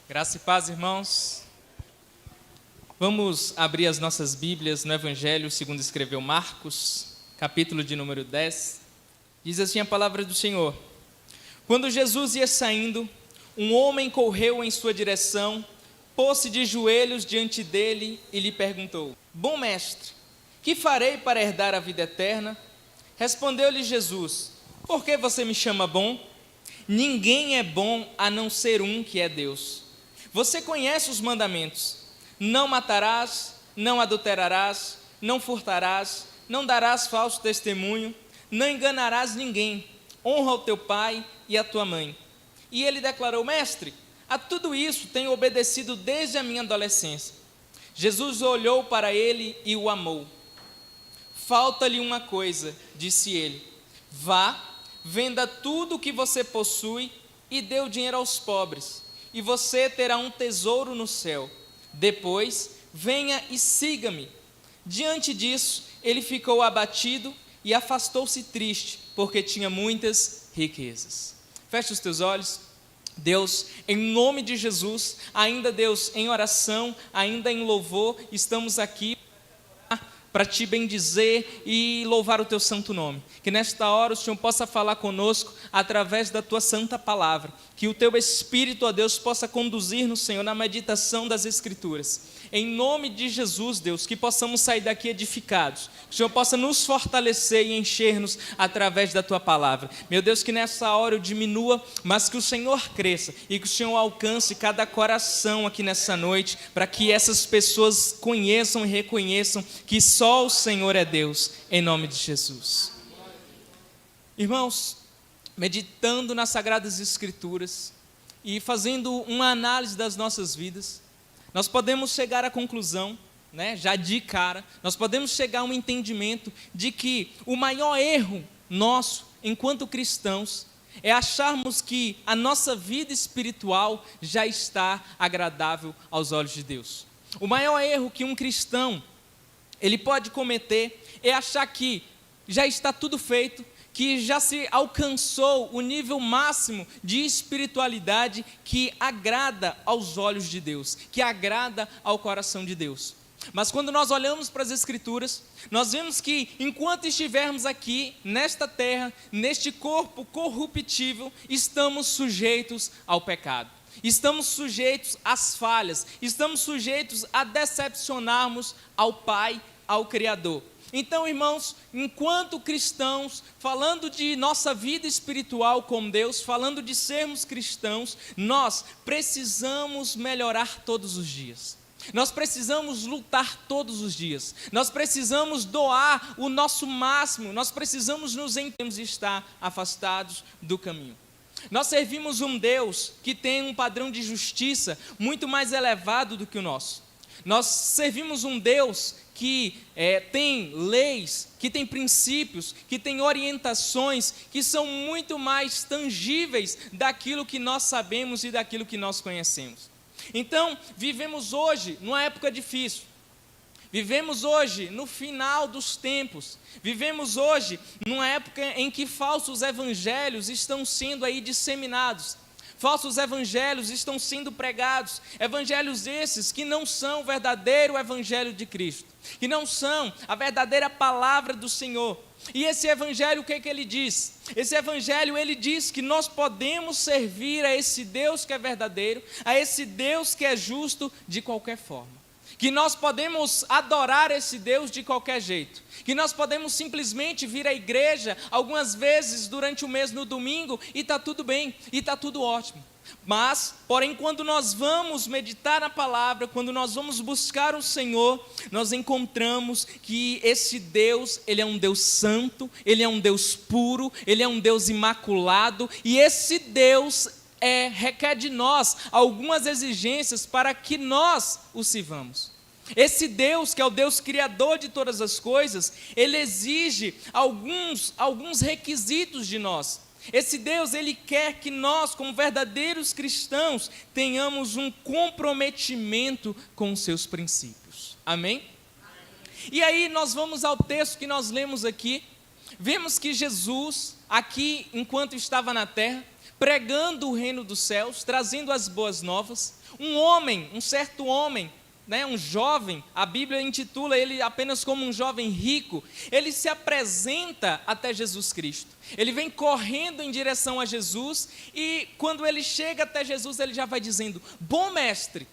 Graça e paz, irmãos. Vamos abrir as nossas Bíblias no Evangelho segundo escreveu Marcos, capítulo de número 10. Diz assim a palavra do Senhor: Quando Jesus ia saindo, um homem correu em sua direção, pôs-se de joelhos diante dele e lhe perguntou: Bom mestre, que farei para herdar a vida eterna? Respondeu-lhe Jesus: Por que você me chama bom? Ninguém é bom a não ser um, que é Deus. Você conhece os mandamentos: não matarás, não adulterarás, não furtarás, não darás falso testemunho, não enganarás ninguém, honra o teu pai e a tua mãe. E ele declarou: Mestre, a tudo isso tenho obedecido desde a minha adolescência. Jesus olhou para ele e o amou. Falta-lhe uma coisa, disse ele: vá, venda tudo o que você possui e dê o dinheiro aos pobres, e você terá um tesouro no céu. Depois, venha e siga-me. Diante disso, ele ficou abatido e afastou-se triste, porque tinha muitas riquezas. Feche os teus olhos. Deus, em nome de Jesus, ainda Deus, em oração, ainda em louvor, estamos aqui para te bendizer e louvar o teu santo nome. Que nesta hora o Senhor possa falar conosco através da tua santa palavra. Que o teu Espírito, ó Deus, possa conduzir-nos, Senhor, na meditação das Escrituras. Em nome de Jesus, Deus, que possamos sair daqui edificados. Que o Senhor possa nos fortalecer e encher-nos através da tua palavra. Meu Deus, que nessa hora eu diminua, mas que o Senhor cresça e que o Senhor alcance cada coração aqui nessa noite, para que essas pessoas conheçam e reconheçam que só o Senhor é Deus, em nome de Jesus. Irmãos, meditando nas Sagradas Escrituras e fazendo uma análise das nossas vidas, nós podemos chegar à conclusão, já de cara, nós podemos chegar a um entendimento de que o maior erro nosso, enquanto cristãos, é acharmos que a nossa vida espiritual já está agradável aos olhos de Deus. O maior erro que um cristão ele pode cometer é achar que já está tudo feito, que já se alcançou o nível máximo de espiritualidade que agrada aos olhos de Deus, que agrada ao coração de Deus. Mas quando nós olhamos para as Escrituras, nós vemos que enquanto estivermos aqui, nesta terra, neste corpo corruptível, estamos sujeitos ao pecado. Estamos sujeitos às falhas, estamos sujeitos a decepcionarmos ao Pai, ao Criador. Então, irmãos, enquanto cristãos, falando de nossa vida espiritual com Deus, falando de sermos cristãos, nós precisamos melhorar todos os dias. Nós precisamos lutar todos os dias. Nós precisamos doar o nosso máximo. Nós precisamos nos estar afastados do caminho. Nós servimos um Deus que tem um padrão de justiça muito mais elevado do que o nosso. Nós servimos um Deus que tem leis, que tem princípios, que tem orientações que são muito mais tangíveis daquilo que nós sabemos e daquilo que nós conhecemos. Então, vivemos hoje numa época difícil. Vivemos hoje no final dos tempos. Vivemos hoje numa época em que falsos evangelhos estão sendo aí disseminados. Falsos evangelhos estão sendo pregados, evangelhos esses que não são o verdadeiro evangelho de Cristo, que não são a verdadeira palavra do Senhor. E esse evangelho, o que é que ele diz? Esse evangelho, ele diz que nós podemos servir a esse Deus que é verdadeiro, a esse Deus que é justo de qualquer forma. Que nós podemos adorar esse Deus de qualquer jeito, que nós podemos simplesmente vir à igreja algumas vezes durante o mês no domingo e está tudo bem, e está tudo ótimo. Mas, porém, quando nós vamos meditar na palavra, quando nós vamos buscar o Senhor, nós encontramos que esse Deus, ele é um Deus santo, ele é um Deus puro, ele é um Deus imaculado, e esse Deus requer de nós algumas exigências para que nós o sirvamos. Esse Deus, que é o Deus criador de todas as coisas, ele exige alguns requisitos de nós. Esse Deus, ele quer que nós, como verdadeiros cristãos, tenhamos um comprometimento com os seus princípios. Amém? E aí nós vamos ao texto que nós lemos aqui. Vemos que Jesus, aqui, enquanto estava na terra, pregando o reino dos céus, trazendo as boas novas. Um homem, um certo homem, um jovem, a Bíblia intitula ele apenas como um jovem rico, ele se apresenta até Jesus Cristo. Ele vem correndo em direção a Jesus e quando ele chega até Jesus, ele já vai dizendo, bom mestre.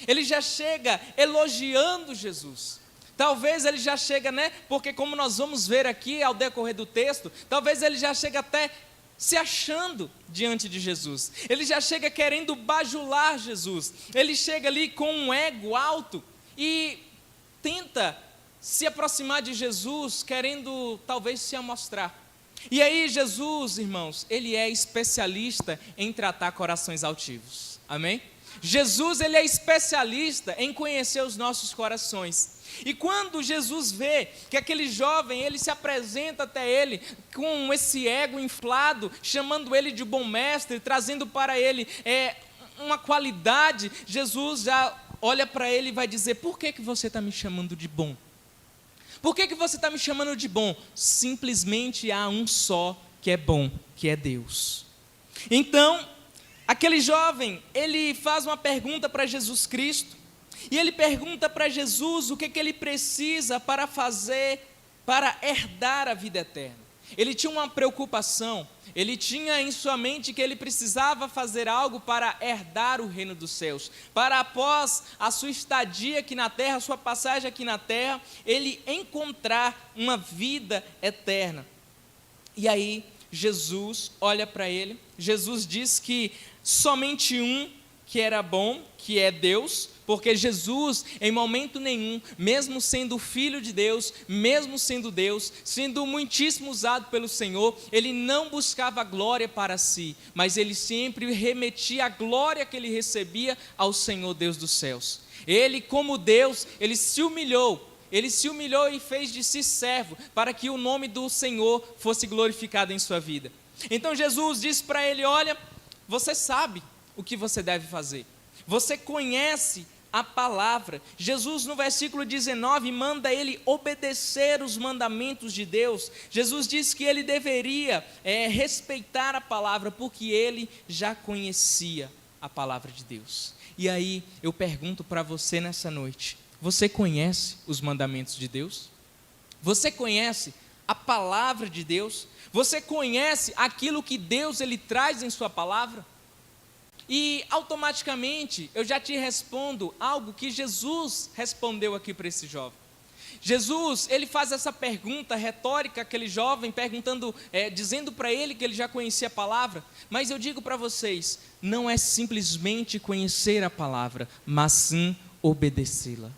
Ele já chega elogiando Jesus. Talvez ele já chega, porque como nós vamos ver aqui ao decorrer do texto, talvez ele já chega até se achando diante de Jesus. Ele já chega querendo bajular Jesus. Ele chega ali com um ego alto e tenta se aproximar de Jesus, querendo talvez se amostrar. E aí Jesus, irmãos, ele é especialista em tratar corações altivos. Amém? Jesus, ele é especialista em conhecer os nossos corações. E quando Jesus vê que aquele jovem, ele se apresenta até ele com esse ego inflado, chamando ele de bom mestre, trazendo para ele uma qualidade, Jesus já olha para ele e vai dizer, por que você está me chamando de bom? Por que você está me chamando de bom? Simplesmente há um só que é bom, que é Deus. Então, aquele jovem, ele faz uma pergunta para Jesus Cristo, e ele pergunta para Jesus o que ele precisa para fazer, para herdar a vida eterna. Ele tinha uma preocupação, ele tinha em sua mente que ele precisava fazer algo para herdar o reino dos céus, para após a sua estadia aqui na terra, a sua passagem aqui na terra, ele encontrar uma vida eterna. E aí, Jesus olha para ele, Jesus diz que somente um que era bom, que é Deus, porque Jesus, em momento nenhum, mesmo sendo Filho de Deus, mesmo sendo Deus, sendo muitíssimo usado pelo Senhor, ele não buscava glória para si, mas ele sempre remetia a glória que ele recebia ao Senhor Deus dos céus. Ele, como Deus, ele se humilhou e fez de si servo, para que o nome do Senhor fosse glorificado em sua vida. Então Jesus disse para ele, olha, você sabe o que você deve fazer, você conhece a palavra. Jesus no versículo 19 manda ele obedecer os mandamentos de Deus. Jesus diz que ele deveria respeitar a palavra, porque ele já conhecia a palavra de Deus. E aí eu pergunto para você nessa noite, você conhece os mandamentos de Deus? Você conhece a palavra de Deus? Você conhece aquilo que Deus ele traz em sua palavra? E automaticamente eu já te respondo algo que Jesus respondeu aqui para esse jovem. Jesus, ele faz essa pergunta retórica àquele jovem, dizendo para ele que ele já conhecia a palavra, mas eu digo para vocês, não é simplesmente conhecer a palavra, mas sim obedecê-la.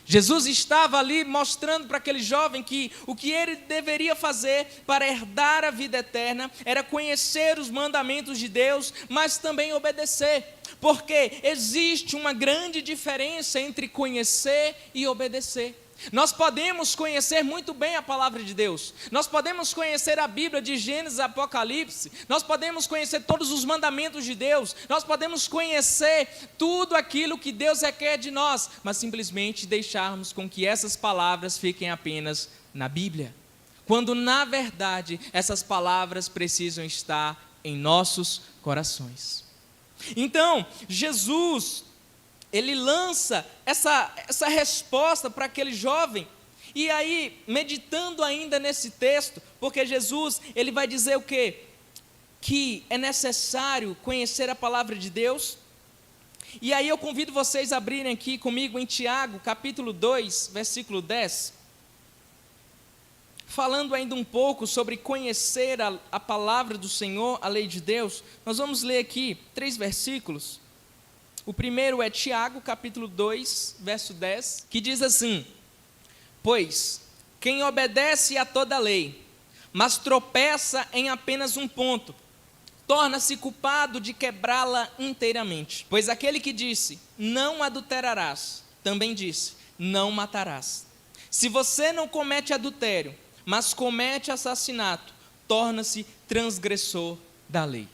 Jesus estava ali mostrando para aquele jovem que o que ele deveria fazer para herdar a vida eterna era conhecer os mandamentos de Deus, mas também obedecer, porque existe uma grande diferença entre conhecer e obedecer. Nós podemos conhecer muito bem a palavra de Deus, nós podemos conhecer a Bíblia de Gênesis a Apocalipse, nós podemos conhecer todos os mandamentos de Deus, nós podemos conhecer tudo aquilo que Deus requer de nós, mas simplesmente deixarmos com que essas palavras fiquem apenas na Bíblia, quando na verdade essas palavras precisam estar em nossos corações. Então, Jesus, ele lança essa resposta para aquele jovem, e aí, meditando ainda nesse texto, porque Jesus, ele vai dizer o quê? Que é necessário conhecer a palavra de Deus, e aí eu convido vocês a abrirem aqui comigo em Tiago, capítulo 2, versículo 10, falando ainda um pouco sobre conhecer a palavra do Senhor, a lei de Deus. Nós vamos ler aqui 3 versículos. O primeiro é Tiago, capítulo 2, verso 10, que diz assim: pois quem obedece a toda a lei, mas tropeça em apenas um ponto, torna-se culpado de quebrá-la inteiramente. Pois aquele que disse, não adulterarás, também disse, não matarás. Se você não comete adultério, mas comete assassinato, torna-se transgressor da lei.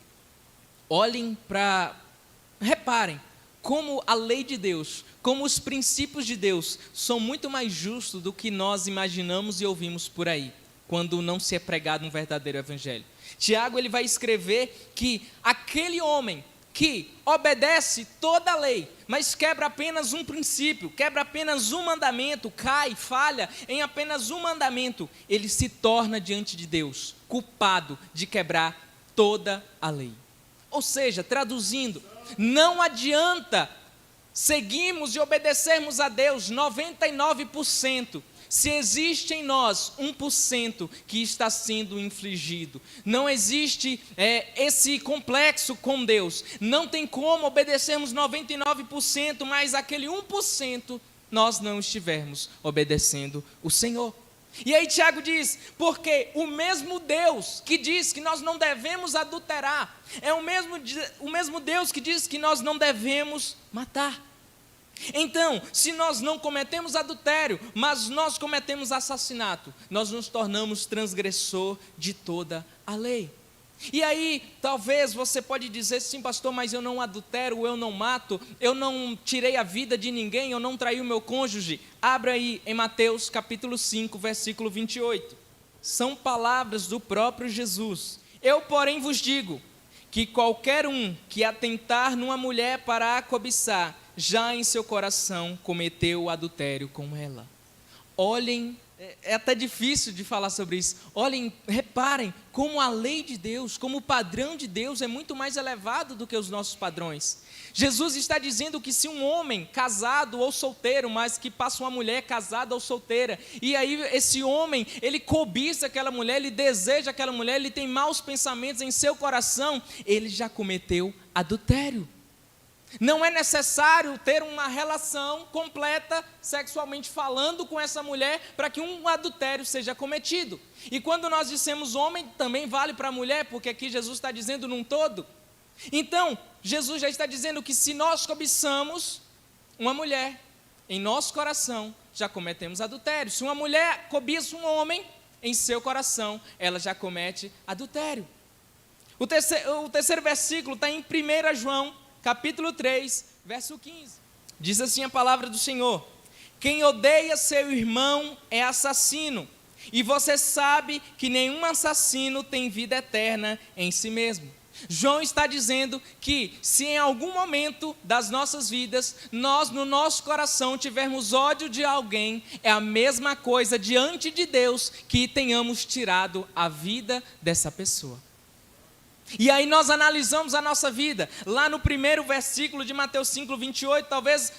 Reparem, como a lei de Deus, como os princípios de Deus são muito mais justos do que nós imaginamos e ouvimos por aí, quando não se é pregado um verdadeiro evangelho. Tiago ele vai escrever que aquele homem que obedece toda a lei, mas quebra apenas um princípio, quebra apenas um mandamento, cai, falha em apenas um mandamento, ele se torna diante de Deus culpado de quebrar toda a lei. Ou seja, traduzindo, não adianta seguirmos e obedecermos a Deus 99%, se existe em nós 1% que está sendo infligido. Não existe esse complexo com Deus. Não tem como obedecermos 99%, mas aquele 1% nós não estivermos obedecendo o Senhor. E aí Tiago diz, porque o mesmo Deus que diz que nós não devemos adulterar, é o mesmo Deus que diz que nós não devemos matar. Então, se nós não cometemos adultério, mas nós cometemos assassinato, nós nos tornamos transgressor de toda a lei. E aí, talvez você pode dizer, sim pastor, mas eu não adultero, eu não mato, eu não tirei a vida de ninguém, eu não traí o meu cônjuge. Abra aí em Mateus capítulo 5, versículo 28. São palavras do próprio Jesus. Eu, porém, vos digo, que qualquer um que atentar numa mulher para a cobiçar, já em seu coração cometeu o adultério com ela. Olhem, é até difícil de falar sobre isso, olhem, reparem como a lei de Deus, como o padrão de Deus é muito mais elevado do que os nossos padrões. Jesus está dizendo que se um homem casado ou solteiro, mas que passa uma mulher casada ou solteira, e aí esse homem, ele cobiça aquela mulher, ele deseja aquela mulher, ele tem maus pensamentos em seu coração, ele já cometeu adultério. Não é necessário ter uma relação completa, sexualmente falando, com essa mulher para que um adultério seja cometido. E quando nós dissemos homem, também vale para a mulher, porque aqui Jesus está dizendo num todo. Então, Jesus já está dizendo que se nós cobiçamos uma mulher, em nosso coração, já cometemos adultério. Se uma mulher cobiça um homem, em seu coração, ela já comete adultério. O terceiro versículo está em 1 João, capítulo 3, verso 15. Diz assim a palavra do Senhor: quem odeia seu irmão é assassino, e você sabe que nenhum assassino tem vida eterna em si mesmo. João está dizendo que se em algum momento das nossas vidas, nós no nosso coração tivermos ódio de alguém, é a mesma coisa diante de Deus que tenhamos tirado a vida dessa pessoa. E aí nós analisamos a nossa vida, lá no primeiro versículo de Mateus 5, 28, talvez,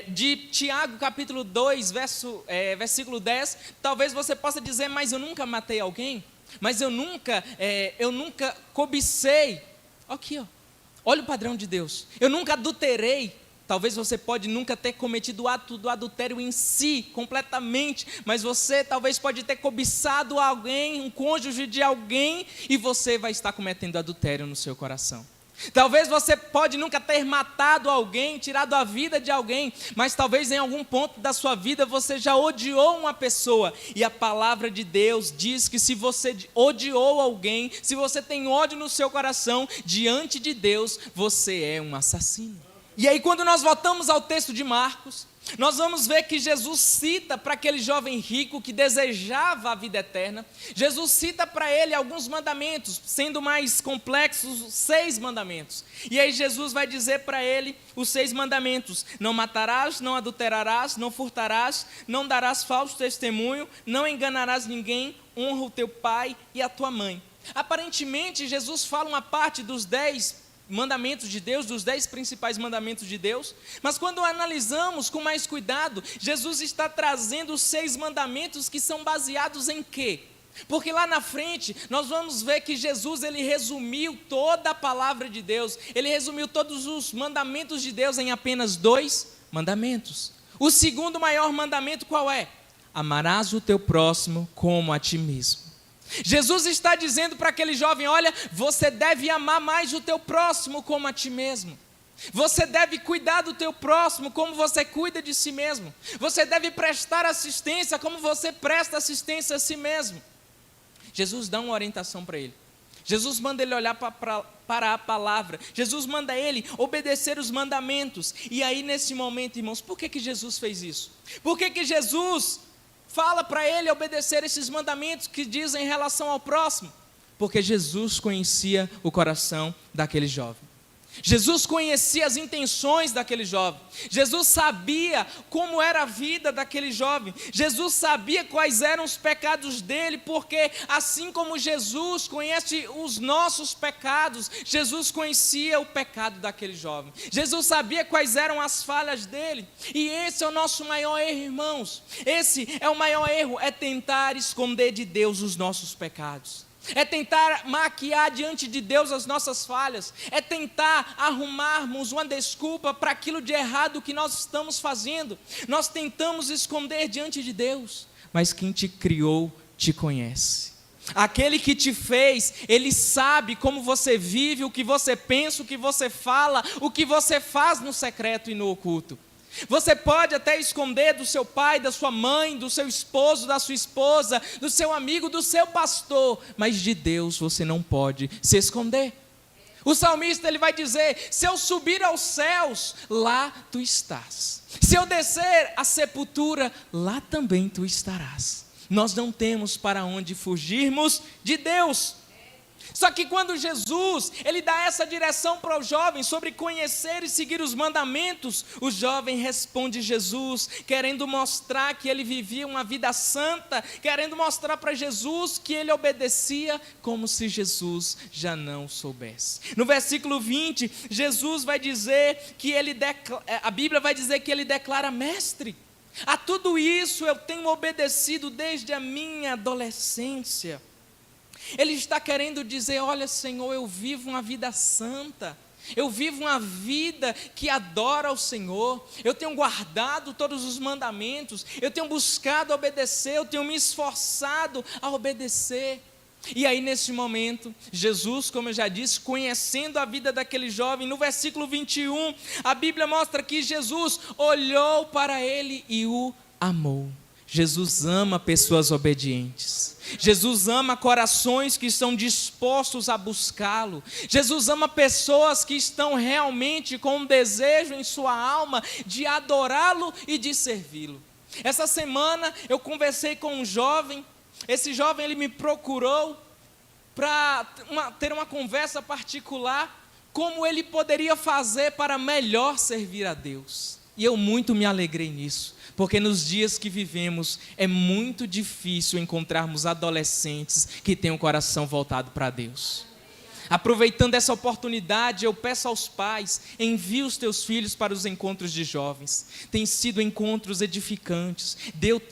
de Tiago capítulo 2, versículo 10, talvez você possa dizer, mas eu nunca matei alguém, mas eu nunca cobicei. Aqui, olha o padrão de Deus, eu nunca adulterei. Talvez você pode nunca ter cometido o ato do adultério em si, completamente, mas você talvez pode ter cobiçado alguém, um cônjuge de alguém, e você vai estar cometendo adultério no seu coração. Talvez você pode nunca ter matado alguém, tirado a vida de alguém, mas talvez em algum ponto da sua vida você já odiou uma pessoa, e a palavra de Deus diz que se você odiou alguém, se você tem ódio no seu coração, diante de Deus, você é um assassino. E aí quando nós voltamos ao texto de Marcos, nós vamos ver que Jesus cita para aquele jovem rico que desejava a vida eterna, Jesus cita para ele alguns mandamentos, sendo mais complexos, 6 mandamentos. E aí Jesus vai dizer para ele os 6 mandamentos: não matarás, não adulterarás, não furtarás, não darás falso testemunho, não enganarás ninguém, honra o teu pai e a tua mãe. Aparentemente Jesus fala uma parte dos 10 mandamentos de Deus, dos 10 principais mandamentos de Deus, mas quando analisamos com mais cuidado, Jesus está trazendo os 6 mandamentos que são baseados em quê? Porque lá na frente, nós vamos ver que Jesus, ele resumiu toda a palavra de Deus, ele resumiu todos os mandamentos de Deus em apenas 2 mandamentos. O segundo maior mandamento qual é? Amarás o teu próximo como a ti mesmo. Jesus está dizendo para aquele jovem, olha, você deve amar mais o teu próximo como a ti mesmo. Você deve cuidar do teu próximo como você cuida de si mesmo. Você deve prestar assistência como você presta assistência a si mesmo. Jesus dá uma orientação para ele. Jesus manda ele olhar para a palavra. Jesus manda ele obedecer os mandamentos. E aí nesse momento, irmãos, por que Jesus fez isso? Por que Jesus fala para ele obedecer esses mandamentos que dizem em relação ao próximo? Porque Jesus conhecia o coração daquele jovem. Jesus conhecia as intenções daquele jovem. Jesus sabia como era a vida daquele jovem. Jesus sabia quais eram os pecados dele, porque assim como Jesus conhece os nossos pecados, Jesus conhecia o pecado daquele jovem. Jesus sabia quais eram as falhas dele. E esse é o nosso maior erro, irmãos. Esse é o maior erro, é tentar esconder de Deus os nossos pecados. É tentar maquiar diante de Deus as nossas falhas, é tentar arrumarmos uma desculpa para aquilo de errado que nós estamos fazendo. Nós tentamos esconder diante de Deus, mas quem te criou te conhece. Aquele que te fez, Ele sabe como você vive, o que você pensa, o que você fala, o que você faz no secreto e no oculto. Você pode até esconder do seu pai, da sua mãe, do seu esposo, da sua esposa, do seu amigo, do seu pastor, mas de Deus você não pode se esconder. O salmista ele vai dizer: se eu subir aos céus, lá tu estás. Se eu descer à sepultura, lá também tu estarás. Nós não temos para onde fugirmos de Deus. Só que quando Jesus, ele dá essa direção para o jovem sobre conhecer e seguir os mandamentos, o jovem responde Jesus, querendo mostrar que ele vivia uma vida santa, querendo mostrar para Jesus que ele obedecia, como se Jesus já não soubesse. No versículo 20, Jesus vai dizer que a Bíblia vai dizer que ele declara: mestre, a tudo isso eu tenho obedecido desde a minha adolescência. Ele está querendo dizer: olha, Senhor, eu vivo uma vida santa, eu vivo uma vida que adora ao Senhor, eu tenho guardado todos os mandamentos, eu tenho buscado obedecer, eu tenho me esforçado a obedecer. E aí nesse momento, Jesus, como eu já disse, conhecendo a vida daquele jovem, no versículo 21, a Bíblia mostra que Jesus olhou para ele e o amou. Jesus ama pessoas obedientes. Jesus ama corações que estão dispostos a buscá-lo. Jesus ama pessoas que estão realmente com um desejo em sua alma de adorá-lo e de servi-lo. Essa semana eu conversei com um jovem. Esse jovem ele me procurou para ter uma conversa particular, como ele poderia fazer para melhor servir a Deus. E eu muito me alegrei nisso, porque nos dias que vivemos é muito difícil encontrarmos adolescentes que têm o coração voltado para Deus. Aproveitando essa oportunidade, eu peço aos pais: envie os teus filhos para os encontros de jovens. Tem sido encontros edificantes.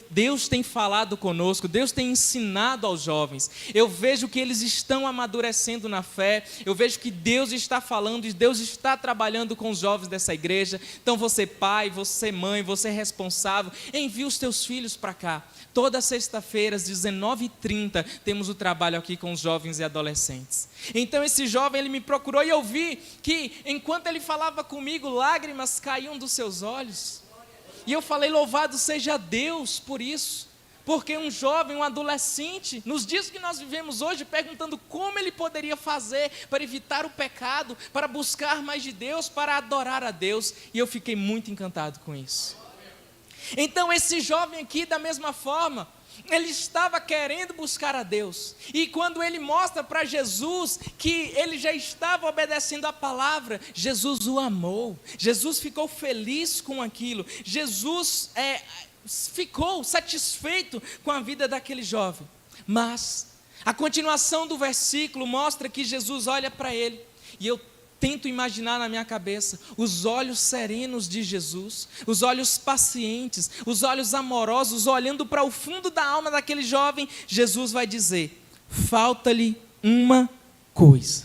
Deus tem falado conosco, Deus tem ensinado aos jovens. Eu vejo que eles estão amadurecendo na fé, eu vejo que Deus está falando e Deus está trabalhando com os jovens dessa igreja. Então você pai, você mãe, você responsável, envie os teus filhos para cá. Toda sexta-feira, às 19h30, temos o trabalho aqui com os jovens e adolescentes. Então esse jovem, ele me procurou e eu vi que, enquanto ele falava comigo, lágrimas caíam dos seus olhos. E eu falei: louvado seja Deus por isso. Porque um jovem, um adolescente, nos dias que nós vivemos hoje, perguntando como ele poderia fazer para evitar o pecado, para buscar mais de Deus, para adorar a Deus. E eu fiquei muito encantado com isso. Então esse jovem aqui, da mesma forma, ele estava querendo buscar a Deus, e quando ele mostra para Jesus que ele já estava obedecendo a palavra, Jesus o amou, Jesus ficou feliz com aquilo, Jesus ficou satisfeito com a vida daquele jovem. Mas a continuação do versículo mostra que Jesus olha para ele, e eu tento imaginar na minha cabeça os olhos serenos de Jesus, os olhos pacientes, os olhos amorosos, olhando para o fundo da alma daquele jovem. Jesus vai dizer: falta-lhe uma coisa.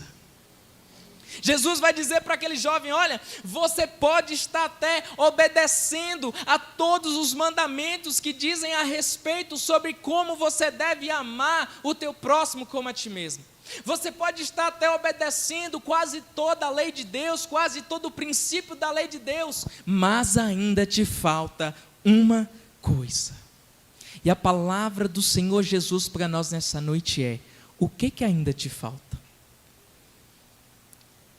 Jesus vai dizer para aquele jovem: olha, você pode estar até obedecendo a todos os mandamentos que dizem a respeito sobre como você deve amar o teu próximo como a ti mesmo. Você pode estar até obedecendo quase toda a lei de Deus, quase todo o princípio da lei de Deus, mas ainda te falta uma coisa. E a palavra do Senhor Jesus para nós nessa noite é: o que ainda te falta?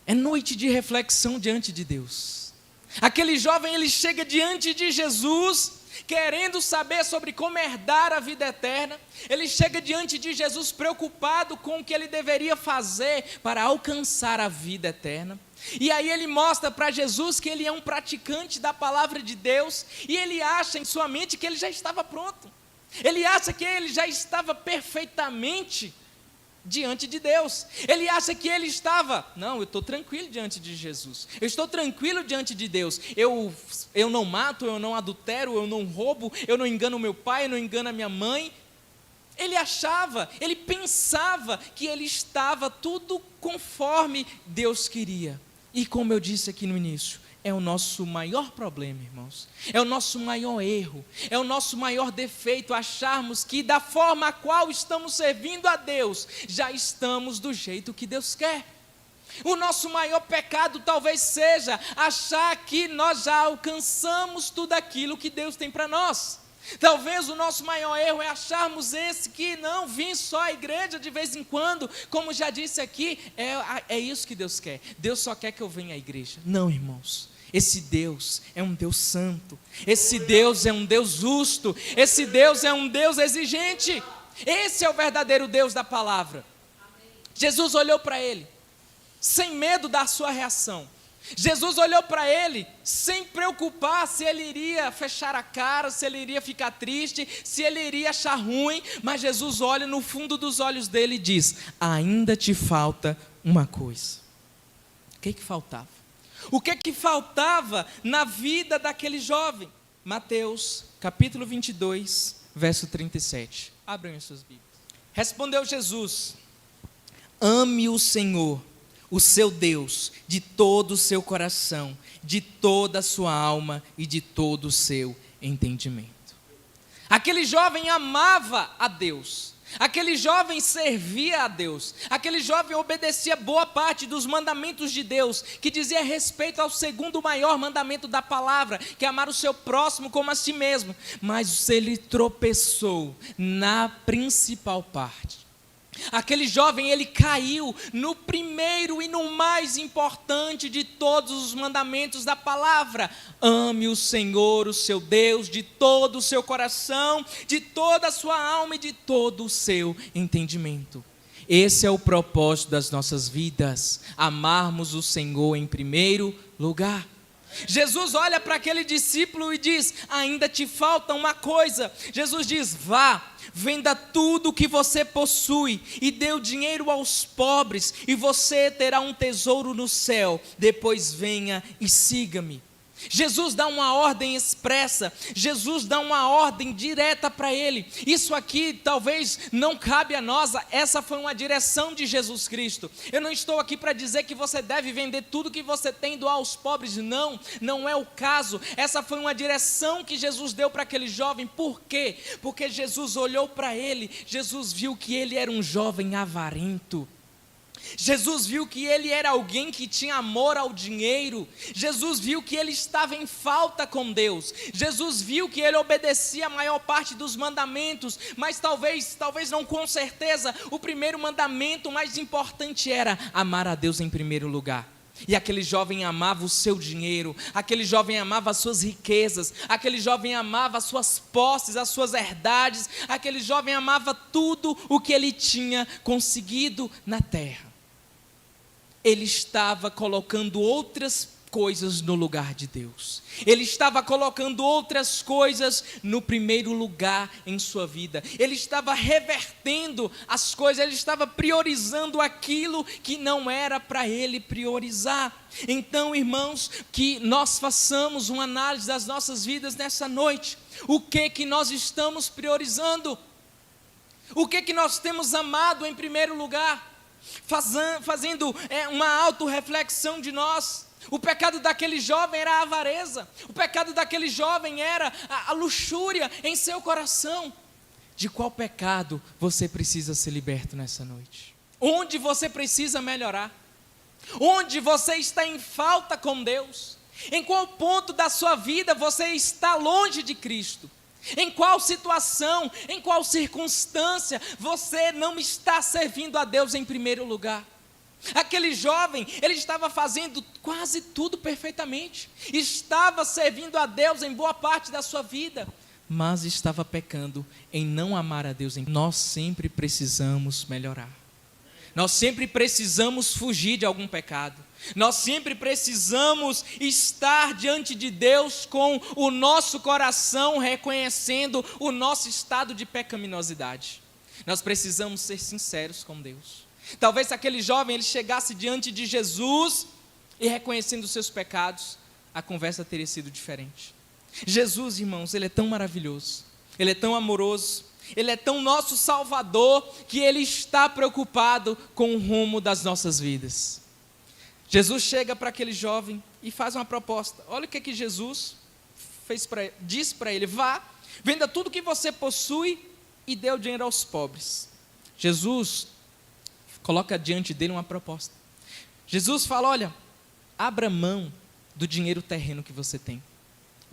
É noite de reflexão diante de Deus. Aquele jovem, ele chega diante de Jesus, querendo saber sobre como herdar a vida eterna. Ele chega diante de Jesus preocupado com o que ele deveria fazer para alcançar a vida eterna. E aí ele mostra para Jesus que ele é um praticante da palavra de Deus, e ele acha em sua mente que ele já estava pronto. Ele acha que ele já estava perfeitamente diante de Deus. Ele acha que ele estava, não, eu estou tranquilo diante de Jesus, eu estou tranquilo diante de Deus, eu não mato, eu não adultero, eu não roubo, eu não engano meu pai, eu não engano a minha mãe. Ele pensava que ele estava tudo conforme Deus queria. E como eu disse aqui no início, é o nosso maior problema, irmãos. É o nosso maior erro, é o nosso maior defeito, acharmos que da forma a qual estamos servindo a Deus, já estamos do jeito que Deus quer. O nosso maior pecado talvez seja achar que nós já alcançamos tudo aquilo que Deus tem para nós. Talvez o nosso maior erro é acharmos que não, vim só à igreja de vez em quando, como já disse aqui, é isso que Deus quer. Deus só quer que eu venha à igreja. Não, irmãos, esse Deus é um Deus santo, esse Deus é um Deus justo, esse Deus é um Deus exigente. Esse é o verdadeiro Deus da palavra. Jesus olhou para ele, sem medo da sua reação. Jesus olhou para ele sem preocupar se ele iria fechar a cara, se ele iria ficar triste, se ele iria achar ruim, mas Jesus olha no fundo dos olhos dele e diz: ainda te falta uma coisa. O que faltava? O que faltava na vida daquele jovem? Mateus capítulo 22, verso 37. Abram as suas Bíblias. Respondeu Jesus: ame o Senhor, o seu Deus, de todo o seu coração, de toda a sua alma e de todo o seu entendimento. Aquele jovem amava a Deus, aquele jovem servia a Deus, aquele jovem obedecia boa parte dos mandamentos de Deus, que dizia respeito ao segundo maior mandamento da palavra, que é amar o seu próximo como a si mesmo. Mas ele tropeçou na principal parte. Aquele jovem, ele caiu no primeiro e no mais importante de todos os mandamentos da palavra: ame o Senhor, o seu Deus, de todo o seu coração, de toda a sua alma e de todo o seu entendimento. Esse é o propósito das nossas vidas, amarmos o Senhor em primeiro lugar. Jesus olha para aquele discípulo e diz: ainda te falta uma coisa. Jesus diz: vá, venda tudo o que você possui e dê o dinheiro aos pobres, e você terá um tesouro no céu. Depois venha e siga-me. Jesus dá uma ordem expressa, Jesus dá uma ordem direta para ele. Isso aqui talvez não cabe a nós, essa foi uma direção de Jesus Cristo. Eu não estou aqui para dizer que você deve vender tudo que você tem e doar aos pobres, não é o caso. Essa foi uma direção que Jesus deu para aquele jovem. Por quê? Porque Jesus olhou para ele, Jesus viu que ele era um jovem avarento. Jesus viu que ele era alguém que tinha amor ao dinheiro. Jesus viu que ele estava em falta com Deus. Jesus viu que ele obedecia a maior parte dos mandamentos, mas talvez não com certeza, o primeiro mandamento mais importante era amar a Deus em primeiro lugar. E aquele jovem amava o seu dinheiro, aquele jovem amava as suas riquezas, aquele jovem amava as suas posses, as suas herdades, aquele jovem amava tudo o que ele tinha conseguido na terra. Ele estava colocando outras coisas no lugar de Deus. Ele estava colocando outras coisas no primeiro lugar em sua vida. Ele estava revertendo as coisas, ele estava priorizando aquilo que não era para ele priorizar. Então, irmãos, que nós façamos uma análise das nossas vidas nessa noite. O que nós estamos priorizando? O que nós temos amado em primeiro lugar? Fazendo uma autorreflexão de nós. O pecado daquele jovem era a avareza. O pecado daquele jovem era a luxúria em seu coração. De qual pecado você precisa ser liberto nessa noite? Onde você precisa melhorar? Onde você está em falta com Deus? Em qual ponto da sua vida você está longe de Cristo? Em qual situação, em qual circunstância você não está servindo a Deus em primeiro lugar? Aquele jovem, ele estava fazendo quase tudo perfeitamente, estava servindo a Deus em boa parte da sua vida, mas estava pecando em não amar a Deus. Nós sempre precisamos melhorar. Nós sempre precisamos fugir de algum pecado. Nós sempre precisamos estar diante de Deus com o nosso coração reconhecendo o nosso estado de pecaminosidade. Nós precisamos ser sinceros com Deus. Talvez se aquele jovem ele chegasse diante de Jesus e reconhecendo os seus pecados, a conversa teria sido diferente. Jesus, irmãos, ele é tão maravilhoso, ele é tão amoroso, ele é tão nosso Salvador, que ele está preocupado com o rumo das nossas vidas. Jesus chega para aquele jovem e faz uma proposta. Olha o que Jesus disse para ele: vá, venda tudo que você possui e dê o dinheiro aos pobres. Jesus coloca diante dele uma proposta. Jesus fala: olha, abra mão do dinheiro terreno que você tem.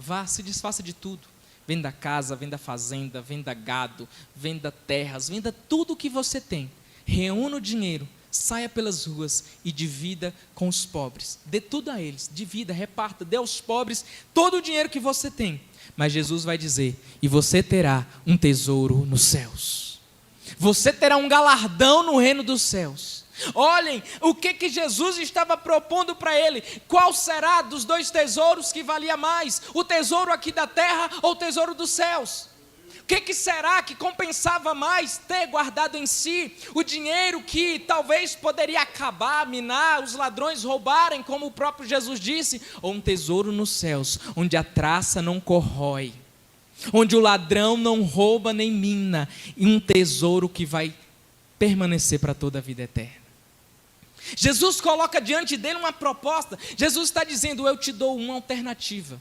Vá, se desfaça de tudo. Venda casa, venda fazenda, venda gado, venda terras, venda tudo o que você tem. Reúna o dinheiro, saia pelas ruas e divida com os pobres. Dê tudo a eles, divida, reparta, dê aos pobres todo o dinheiro que você tem. Mas Jesus vai dizer: e você terá um tesouro nos céus. Você terá um galardão no reino dos céus. Olhem o que Jesus estava propondo para ele. Qual será dos dois tesouros que valia mais? O tesouro aqui da terra ou o tesouro dos céus? O que será que compensava mais ter guardado em si o dinheiro que talvez poderia acabar, minar, os ladrões roubarem, como o próprio Jesus disse? Ou um tesouro nos céus, onde a traça não corrói, onde o ladrão não rouba nem mina, e um tesouro que vai permanecer para toda a vida eterna. Jesus coloca diante dele uma proposta. Jesus está dizendo: eu te dou uma alternativa.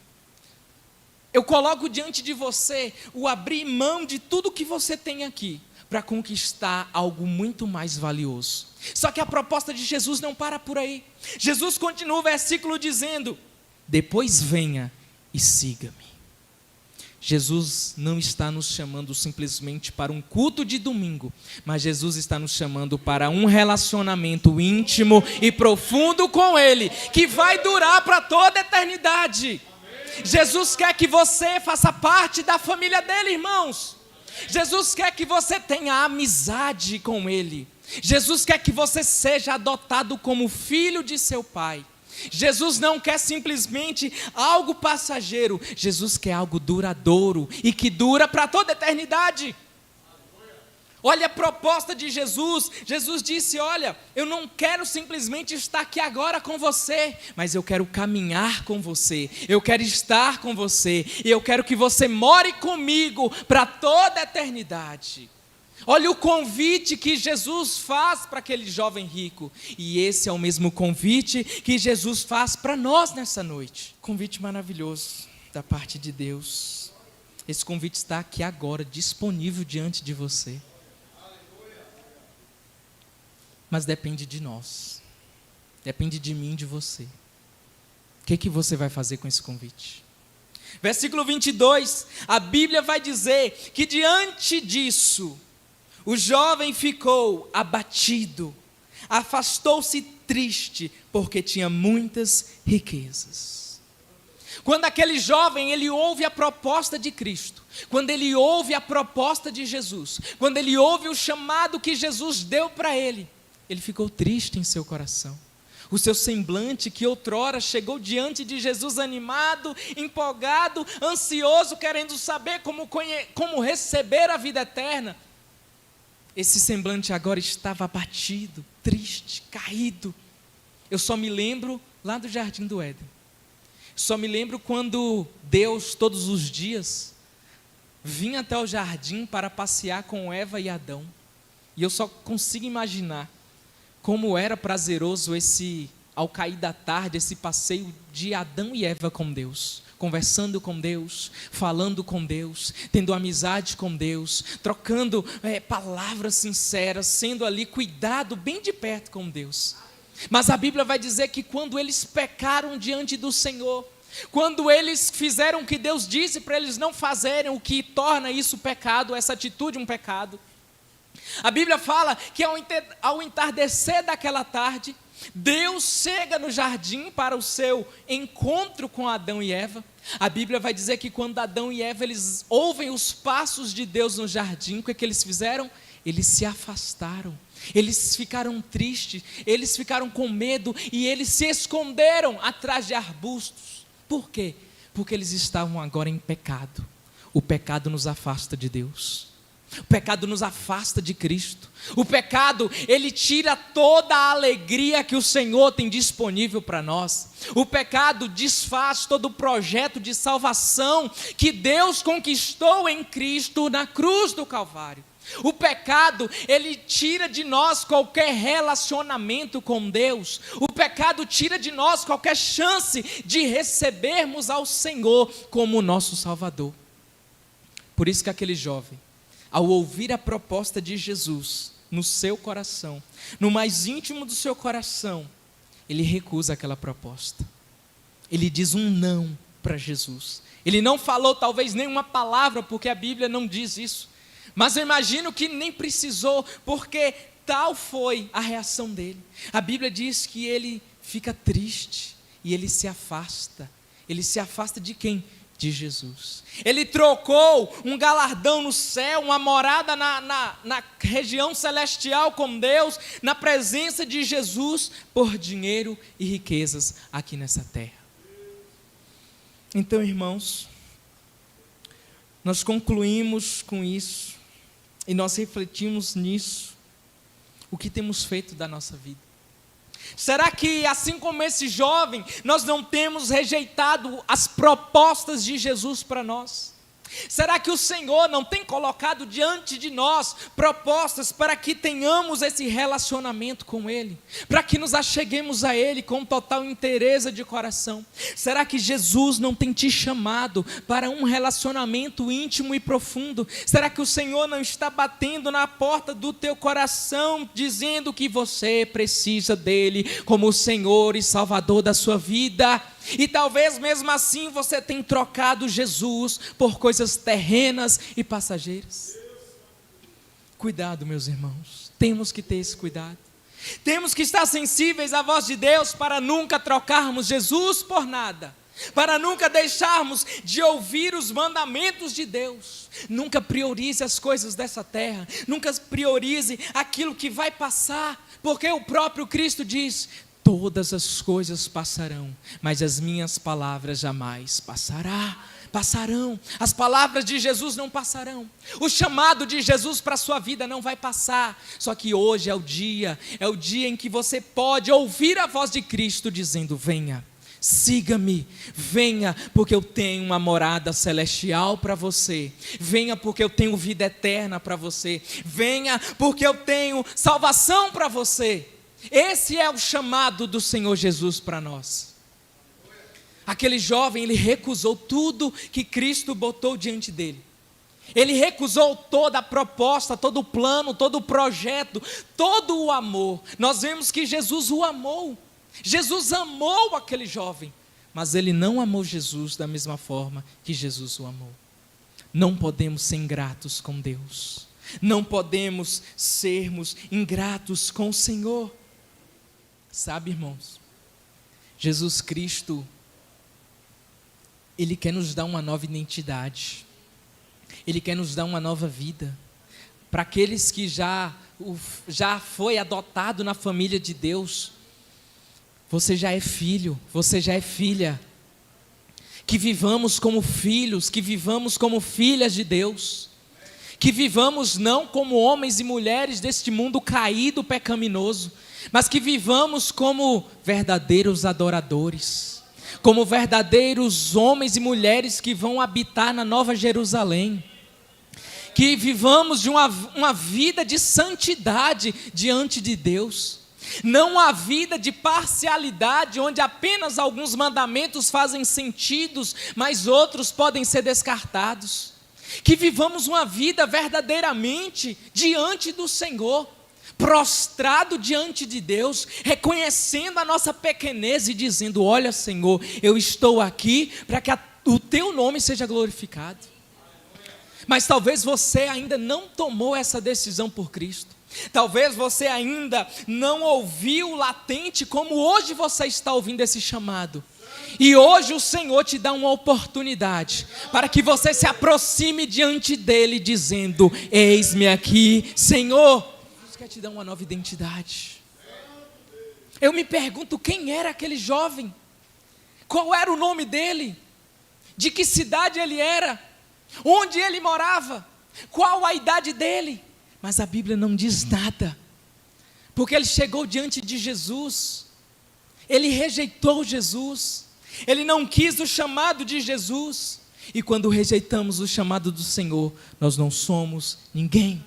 Eu coloco diante de você o abrir mão de tudo que você tem aqui para conquistar algo muito mais valioso. Só que a proposta de Jesus não para por aí. Jesus continua o versículo dizendo: depois venha e siga-me. Jesus não está nos chamando simplesmente para um culto de domingo, mas Jesus está nos chamando para um relacionamento íntimo e profundo com Ele, que vai durar para toda a eternidade. Jesus quer que você faça parte da família dele, irmãos. Jesus quer que você tenha amizade com Ele. Jesus quer que você seja adotado como filho de seu Pai. Jesus não quer simplesmente algo passageiro. Jesus quer algo duradouro e que dura para toda a eternidade. Olha a proposta de Jesus. Jesus disse: olha, eu não quero simplesmente estar aqui agora com você, mas eu quero caminhar com você, eu quero estar com você, e eu quero que você more comigo para toda a eternidade. Olha o convite que Jesus faz para aquele jovem rico, e esse é o mesmo convite que Jesus faz para nós nessa noite. Convite maravilhoso da parte de Deus. Esse convite está aqui agora, disponível diante de você. Mas depende de nós, depende de mim e de você. O que você vai fazer com esse convite? Versículo 22, a Bíblia vai dizer que diante disso, o jovem ficou abatido, afastou-se triste, porque tinha muitas riquezas. Quando aquele jovem, ele ouve a proposta de Cristo, quando ele ouve a proposta de Jesus, quando ele ouve o chamado que Jesus deu para ele ficou triste em seu coração. O seu semblante, que outrora chegou diante de Jesus animado, empolgado, ansioso, querendo saber como receber a vida eterna, esse semblante agora estava abatido, triste, caído. Eu só me lembro lá do Jardim do Éden. Só me lembro quando Deus, todos os dias, vinha até o jardim para passear com Eva e Adão. E eu só consigo imaginar como era prazeroso ao cair da tarde, esse passeio de Adão e Eva com Deus, conversando com Deus, falando com Deus, tendo amizade com Deus, trocando palavras sinceras, sendo ali cuidado bem de perto com Deus. Mas a Bíblia vai dizer que quando eles pecaram diante do Senhor, quando eles fizeram o que Deus disse para eles não fazerem, o que torna isso pecado, essa atitude um pecado, a Bíblia fala que ao entardecer daquela tarde, Deus chega no jardim para o seu encontro com Adão e Eva. A Bíblia vai dizer que quando Adão e Eva eles ouvem os passos de Deus no jardim, o que é que eles fizeram? Eles se afastaram, eles ficaram tristes, eles ficaram com medo e eles se esconderam atrás de arbustos. Por quê? Porque eles estavam agora em pecado. O pecado nos afasta de Deus. O pecado nos afasta de Cristo. O pecado, ele tira toda a alegria que o Senhor tem disponível para nós. O pecado desfaz todo o projeto de salvação que Deus conquistou em Cristo na cruz do Calvário. O pecado, ele tira de nós qualquer relacionamento com Deus. O pecado tira de nós qualquer chance de recebermos ao Senhor como nosso Salvador. Por isso que aquele jovem, ao ouvir a proposta de Jesus no seu coração, no mais íntimo do seu coração, ele recusa aquela proposta. Ele diz um não para Jesus. Ele não falou talvez nenhuma palavra, porque a Bíblia não diz isso. Mas eu imagino que nem precisou, porque tal foi a reação dele. A Bíblia diz que ele fica triste e ele se afasta. Ele se afasta de quem? De Jesus. Ele trocou um galardão no céu, uma morada na região celestial com Deus, na presença de Jesus, por dinheiro e riquezas aqui nessa terra. Então, irmãos, nós concluímos com isso e nós refletimos nisso, o que temos feito da nossa vida. Será que, assim como esse jovem, nós não temos rejeitado as propostas de Jesus para nós? Será que o Senhor não tem colocado diante de nós propostas para que tenhamos esse relacionamento com Ele? Para que nos acheguemos a Ele com total inteireza de coração? Será que Jesus não tem te chamado para um relacionamento íntimo e profundo? Será que o Senhor não está batendo na porta do teu coração, dizendo que você precisa dEle como o Senhor e Salvador da sua vida? E talvez mesmo assim você tenha trocado Jesus por coisas terrenas e passageiras. Cuidado, meus irmãos, temos que ter esse cuidado. Temos que estar sensíveis à voz de Deus para nunca trocarmos Jesus por nada, para nunca deixarmos de ouvir os mandamentos de Deus. Nunca priorize as coisas dessa terra, nunca priorize aquilo que vai passar, porque o próprio Cristo diz: todas as coisas passarão, mas as minhas palavras jamais passarão. As palavras de Jesus não passarão. O chamado de Jesus para a sua vida não vai passar. Só que hoje é o dia em que você pode ouvir a voz de Cristo dizendo: venha, siga-me, venha, porque eu tenho uma morada celestial para você. Venha, porque eu tenho vida eterna para você. Venha, porque eu tenho salvação para você. Esse é o chamado do Senhor Jesus para nós. Aquele jovem, ele recusou tudo que Cristo botou diante dele. Ele recusou toda a proposta, todo o plano, todo o projeto, todo o amor. Nós vemos que Jesus o amou. Jesus amou aquele jovem, mas ele não amou Jesus da mesma forma que Jesus o amou. Não podemos ser ingratos com Deus. Não podemos sermos ingratos com o Senhor. Sabe, irmãos, Jesus Cristo, Ele quer nos dar uma nova identidade, Ele quer nos dar uma nova vida. Para aqueles que já foi adotado na família de Deus, você já é filho, você já é filha. Que vivamos como filhos, que vivamos como filhas de Deus. Que vivamos não como homens e mulheres deste mundo caído, pecaminoso, mas que vivamos como verdadeiros adoradores, como verdadeiros homens e mulheres que vão habitar na Nova Jerusalém. Que vivamos de uma vida de santidade diante de Deus. Não uma vida de parcialidade, onde apenas alguns mandamentos fazem sentido, mas outros podem ser descartados. Que vivamos uma vida verdadeiramente diante do Senhor, prostrado diante de Deus, reconhecendo a nossa pequenez e dizendo: olha, Senhor, eu estou aqui para que o teu nome seja glorificado. Mas talvez você ainda não tomou essa decisão por Cristo. Talvez você ainda não ouviu latente como hoje você está ouvindo esse chamado. E hoje o Senhor te dá uma oportunidade para que você se aproxime diante dele dizendo: eis-me aqui, Senhor. Deus quer te dar uma nova identidade. Eu me pergunto, quem era aquele jovem? Qual era o nome dele? De que cidade ele era? Onde ele morava? Qual a idade dele? Mas a Bíblia não diz nada, porque ele chegou diante de Jesus, ele rejeitou Jesus, ele não quis o chamado de Jesus, e quando rejeitamos o chamado do Senhor, nós não somos ninguém,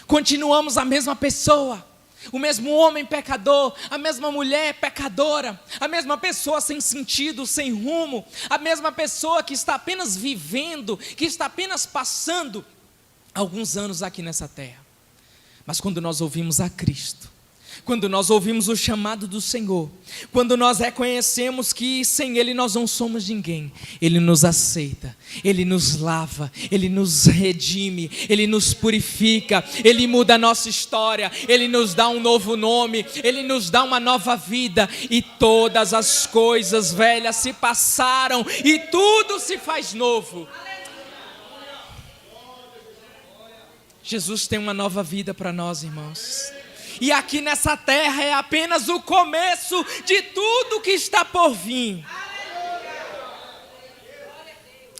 continuamos a mesma pessoa, o mesmo homem pecador, a mesma mulher pecadora, a mesma pessoa sem sentido, sem rumo, a mesma pessoa que está apenas vivendo, que está apenas passando alguns anos aqui nessa terra. Mas quando nós ouvimos a Cristo, quando nós ouvimos o chamado do Senhor, quando nós reconhecemos que sem Ele nós não somos ninguém, Ele nos aceita, Ele nos lava, Ele nos redime, Ele nos purifica, Ele muda a nossa história, Ele nos dá um novo nome, Ele nos dá uma nova vida, e todas as coisas velhas se passaram e tudo se faz novo. Jesus tem uma nova vida para nós, irmãos. E aqui nessa terra é apenas o começo de tudo que está por vir.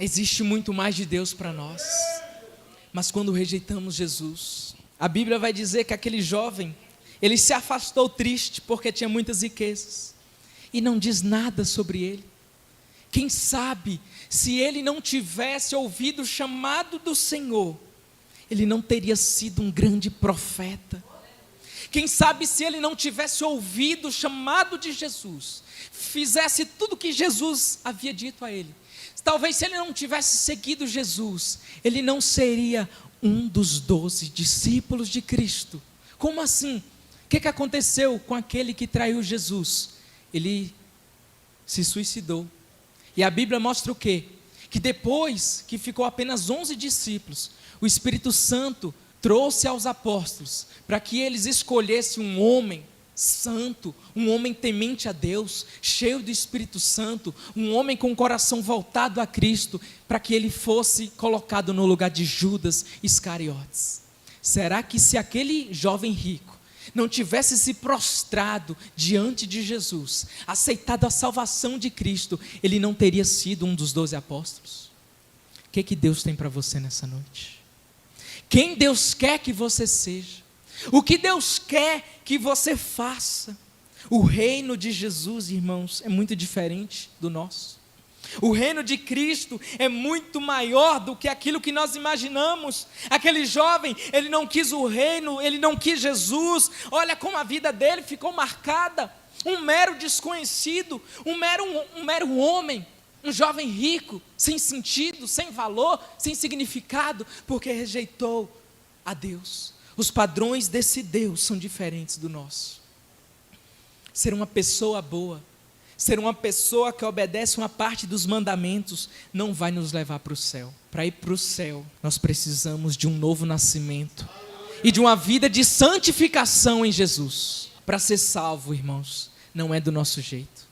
Existe muito mais de Deus para nós. Mas quando rejeitamos Jesus, a Bíblia vai dizer que aquele jovem, ele se afastou triste porque tinha muitas riquezas. E não diz nada sobre ele. Quem sabe, se ele não tivesse ouvido o chamado do Senhor, ele não teria sido um grande profeta. Quem sabe se ele não tivesse ouvido o chamado de Jesus, fizesse tudo o que Jesus havia dito a ele, talvez se ele não tivesse seguido Jesus, ele não seria um dos 12 discípulos de Cristo. Como assim? O que aconteceu com aquele que traiu Jesus? Ele se suicidou. E a Bíblia mostra o quê? Que depois que ficou apenas 11 discípulos, o Espírito Santo trouxe aos apóstolos para que eles escolhessem um homem santo, um homem temente a Deus, cheio do Espírito Santo, um homem com o coração voltado a Cristo, para que ele fosse colocado no lugar de Judas Iscariotes. Será que se aquele jovem rico não tivesse se prostrado diante de Jesus, aceitado a salvação de Cristo, ele não teria sido um dos 12 apóstolos? O que Deus tem para você nessa noite? Quem Deus quer que você seja? O que Deus quer que você faça? O reino de Jesus, irmãos, é muito diferente do nosso. O reino de Cristo é muito maior do que aquilo que nós imaginamos. Aquele jovem, ele não quis o reino, ele não quis Jesus. Olha como a vida dele ficou marcada. Um mero desconhecido, um mero homem. Um jovem rico, sem sentido, sem valor, sem significado, porque rejeitou a Deus. Os padrões desse Deus são diferentes do nosso. Ser uma pessoa boa, ser uma pessoa que obedece uma parte dos mandamentos, não vai nos levar para o céu. Para ir para o céu, nós precisamos de um novo nascimento e de uma vida de santificação em Jesus. Para ser salvo, irmãos, não é do nosso jeito.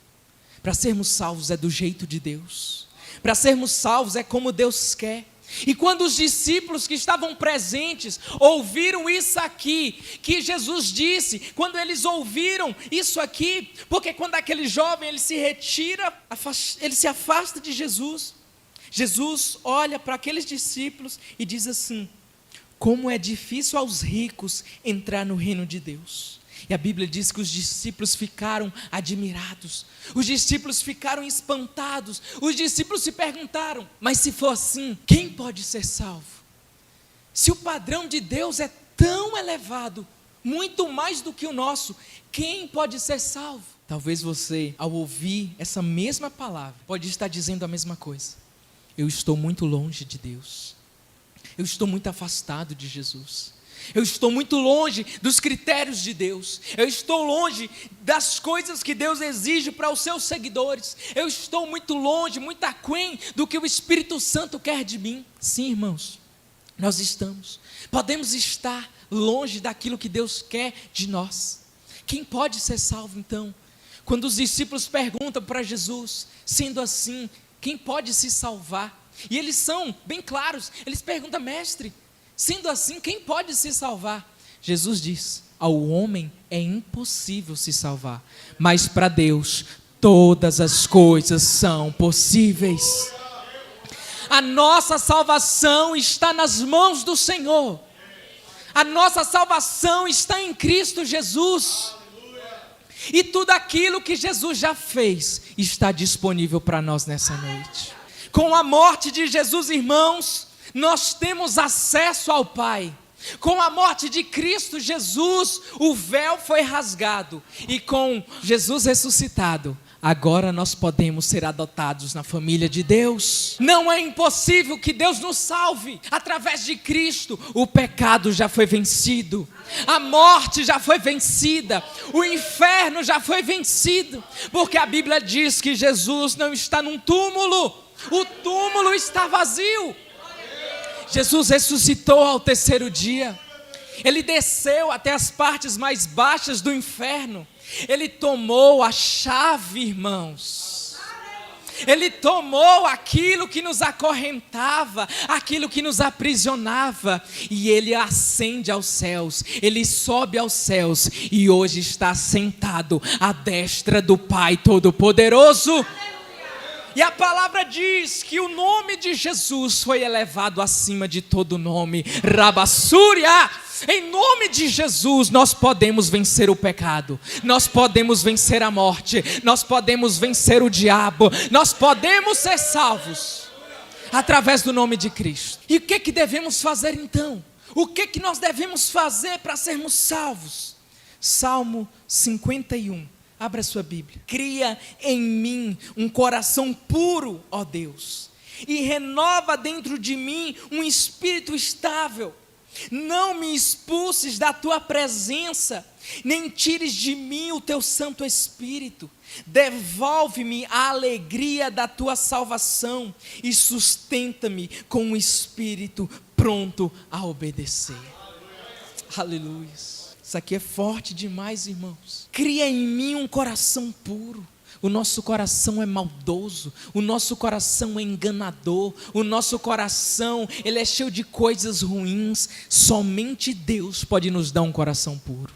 Para sermos salvos é do jeito de Deus. Para sermos salvos é como Deus quer. E quando os discípulos que estavam presentes ouviram isso aqui, que Jesus disse, quando eles ouviram isso aqui, porque quando aquele jovem ele se retira, ele se afasta de Jesus, Jesus olha para aqueles discípulos e diz assim: como é difícil aos ricos entrar no reino de Deus. E a Bíblia diz que os discípulos ficaram admirados, os discípulos ficaram espantados, os discípulos se perguntaram: mas se for assim, quem pode ser salvo? Se o padrão de Deus é tão elevado, muito mais do que o nosso, quem pode ser salvo? Talvez você, ao ouvir essa mesma palavra, pode estar dizendo a mesma coisa: eu estou muito longe de Deus, eu estou muito afastado de Jesus. Eu estou muito longe dos critérios de Deus. Eu estou longe das coisas que Deus exige para os seus seguidores. Eu estou muito longe, muito aquém do que o Espírito Santo quer de mim. Sim, irmãos, nós estamos. Podemos estar longe daquilo que Deus quer de nós. Quem pode ser salvo então? Quando os discípulos perguntam para Jesus, sendo assim, quem pode se salvar? E eles são bem claros, eles perguntam, mestre, sendo assim, quem pode se salvar? Jesus diz, ao homem é impossível se salvar, mas para Deus todas as coisas são possíveis. A nossa salvação está nas mãos do Senhor. A nossa salvação está em Cristo Jesus. E tudo aquilo que Jesus já fez está disponível para nós nessa noite. Com a morte de Jesus, irmãos, nós temos acesso ao Pai. Com a morte de Cristo Jesus, o véu foi rasgado. E com Jesus ressuscitado, agora nós podemos ser adotados na família de Deus. Não é impossível que Deus nos salve. Através de Cristo, o pecado já foi vencido. A morte já foi vencida. O inferno já foi vencido. Porque a Bíblia diz que Jesus não está num túmulo. O túmulo está vazio. Jesus ressuscitou ao terceiro dia. Ele desceu até as partes mais baixas do inferno. Ele tomou a chave, irmãos. Ele tomou aquilo que nos acorrentava, aquilo que nos aprisionava, e Ele ascende aos céus, Ele sobe aos céus, e hoje está sentado à destra do Pai Todo-Poderoso. E a palavra diz que o nome de Jesus foi elevado acima de todo nome. Rabassúria! Em nome de Jesus nós podemos vencer o pecado. Nós podemos vencer a morte. Nós podemos vencer o diabo. Nós podemos ser salvos através do nome de Cristo. E o que devemos fazer então? O que nós devemos fazer para sermos salvos? Salmo 51. Abra sua Bíblia. Cria em mim um coração puro, ó Deus, e renova dentro de mim um espírito estável. Não me expulses da tua presença, nem tires de mim o teu Santo Espírito. Devolve-me a alegria da tua salvação e sustenta-me com um espírito pronto a obedecer. Aleluia. Isso aqui é forte demais, irmãos. Cria em mim um coração puro. O nosso coração é maldoso, o nosso coração é enganador, o nosso coração, ele é cheio de coisas ruins. Somente Deus pode nos dar um coração puro.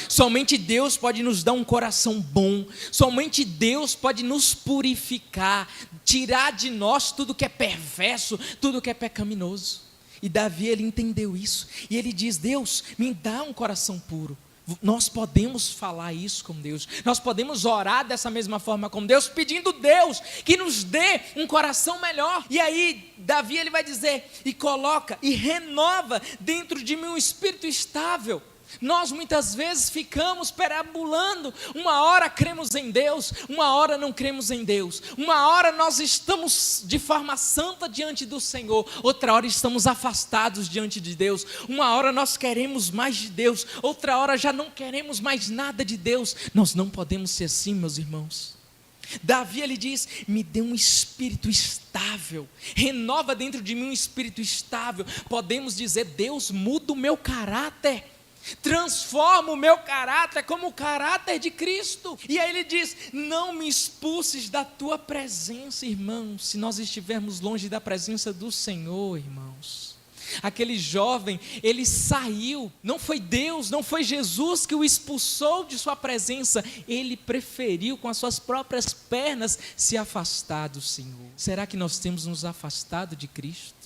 Somente Deus pode nos dar um coração bom. Somente Deus pode nos purificar, tirar de nós tudo que é perverso, tudo que é pecaminoso. E Davi, ele entendeu isso, e ele diz, Deus, me dá um coração puro. Nós podemos falar isso com Deus, nós podemos orar dessa mesma forma com Deus, pedindo Deus que nos dê um coração melhor. E aí Davi, ele vai dizer, e coloca, e renova dentro de mim um espírito estável. Nós muitas vezes ficamos perambulando, uma hora cremos em Deus, uma hora não cremos em Deus, uma hora nós estamos de forma santa diante do Senhor, outra hora estamos afastados diante de Deus, uma hora nós queremos mais de Deus, outra hora já não queremos mais nada de Deus. Nós não podemos ser assim, meus irmãos. Davi, ele diz, me dê um espírito estável, renova dentro de mim um espírito estável. Podemos dizer, Deus, muda o meu caráter, transforma o meu caráter como o caráter de Cristo. E aí ele diz, não me expulses da tua presença. Irmãos, se nós estivermos longe da presença do Senhor, irmãos, aquele jovem, ele saiu, não foi Deus, não foi Jesus que o expulsou de sua presença, ele preferiu com as suas próprias pernas se afastar do Senhor. Será que nós temos nos afastado de Cristo?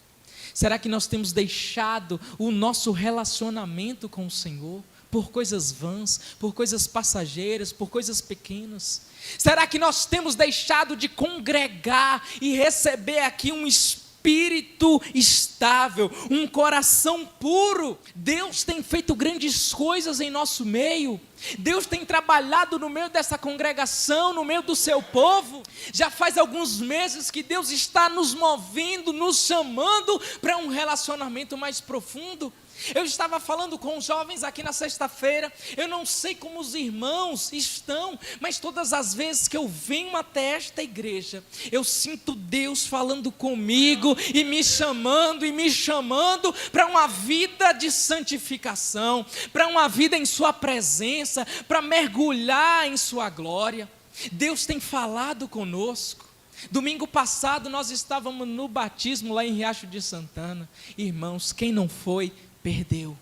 Será que nós temos deixado o nosso relacionamento com o Senhor por coisas vãs, por coisas passageiras, por coisas pequenas? Será que nós temos deixado de congregar e receber aqui um espírito estável, um coração puro? Deus tem feito grandes coisas em nosso meio. Deus tem trabalhado no meio dessa congregação, no meio do seu povo. Já faz alguns meses que Deus está nos movendo, nos chamando para um relacionamento mais profundo. Eu estava falando com os jovens aqui na sexta-feira. Eu não sei como os irmãos estão, mas todas as vezes que eu venho até esta igreja, eu sinto Deus falando comigo e me chamando para uma vida de santificação, para uma vida em sua presença, para mergulhar em sua glória. Deus tem falado conosco. Domingo passado nós estávamos no batismo lá em Riacho de Santana. Irmãos, quem não foi, perdeu,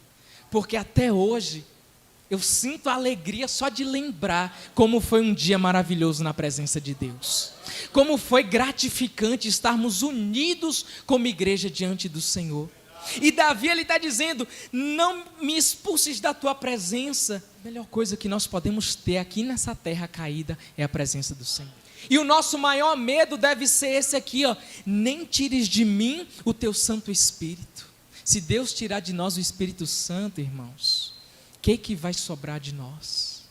porque até hoje eu sinto alegria só de lembrar como foi um dia maravilhoso na presença de Deus, como foi gratificante estarmos unidos como igreja diante do Senhor. E Davi, ele está dizendo: não me expulses da tua presença. A melhor coisa que nós podemos ter aqui nessa terra caída é a presença do Senhor. E o nosso maior medo deve ser esse aqui, ó: nem tires de mim o teu Santo Espírito. Se Deus tirar de nós o Espírito Santo, irmãos, o que vai sobrar de nós?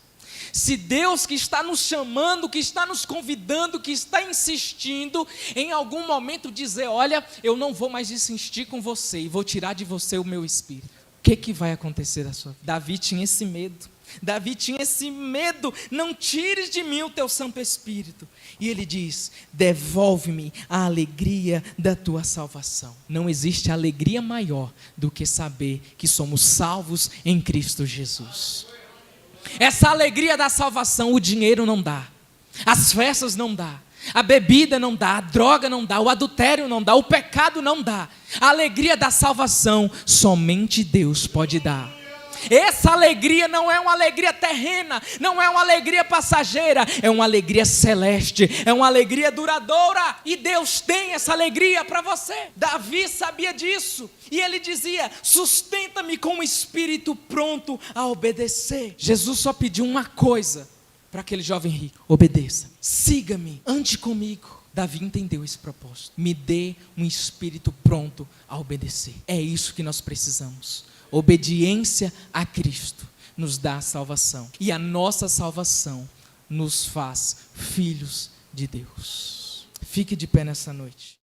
Se Deus, que está nos chamando, que está nos convidando, que está insistindo, em algum momento dizer: olha, eu não vou mais insistir com você e vou tirar de você o meu Espírito, o que vai acontecer da sua vida? Davi tinha esse medo. Não tires de mim o teu Santo Espírito. E ele diz: devolve-me a alegria da tua salvação. Não existe alegria maior do que saber que somos salvos em Cristo Jesus. Essa alegria da salvação o dinheiro não dá, as festas não dá, a bebida não dá, a droga não dá, o adultério não dá, o pecado não dá. A alegria da salvação somente Deus pode dar. Essa alegria não é uma alegria terrena, não é uma alegria passageira, é uma alegria celeste, é uma alegria duradoura, e Deus tem essa alegria para você. Davi sabia disso, e ele dizia: sustenta-me com um espírito pronto a obedecer. Jesus só pediu uma coisa para aquele jovem rico: obedeça, siga-me, ande comigo. Davi entendeu esse propósito: me dê um espírito pronto a obedecer. É isso que nós precisamos. Obediência a Cristo nos dá a salvação, e a nossa salvação nos faz filhos de Deus. Fique de pé nessa noite.